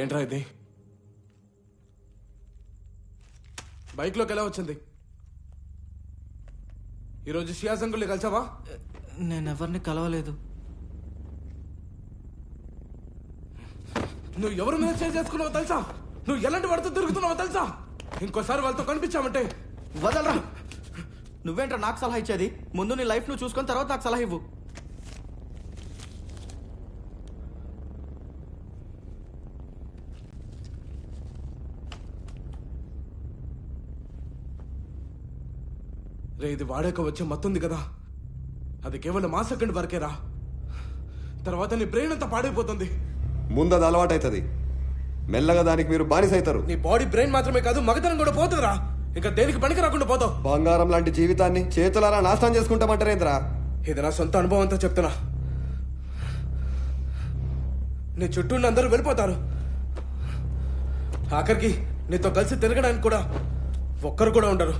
ఏంట్రా ఇది? బైక్లోకి ఎలా వచ్చింది? ఈరోజు షియాజ్ అంకుల్ని కలిసావా? నేనెవరిని కలవలేదు. నువ్వు ఎవరు మీద చేసుకున్నావో తెలుసా? నువ్వు ఎలాంటి వాడితో తిరుగుతున్నావో తెలుసా? ఇంకోసారి వాళ్ళతో కనిపించామంటే వదలరా. నువ్వేంట్రా నాకు సలహా ఇచ్చేది? ముందు నీ లైఫ్ నువ్వు చూసుకొని తర్వాత నాకు సలహా ఇవ్వు. రే, ఇది వాడాక వచ్చే మత్తుంది కదా, అది కేవలం ఆ సెకండ్ వరకేరా. తర్వాత నీ బ్రెయిన్ అంతా పాడైపోతుంది. ముందు అది అలవాటు అవుతుంది, మెల్లగా దానికి మీరు బానిస అవుతారు. నీ బాడీ బ్రెయిన్ మాత్రమే కాదు, మగతనం కూడా పోతుందిరా. ఇంకా దేనికి పనికి రాకుండా పోతావు. బంగారం లాంటి జీవితాన్ని చేతులారా నాశనం చేసుకుంటామంటారేంద్రా? ఇది నా సొంత అనుభవంతో చెప్తున్నా. నీ చుట్టూ ఉన్న అందరూ వెళ్ళిపోతారు. ఆఖరికి నీతో కలిసి తిరగడానికి కూడా ఒక్కరు కూడా ఉండరు.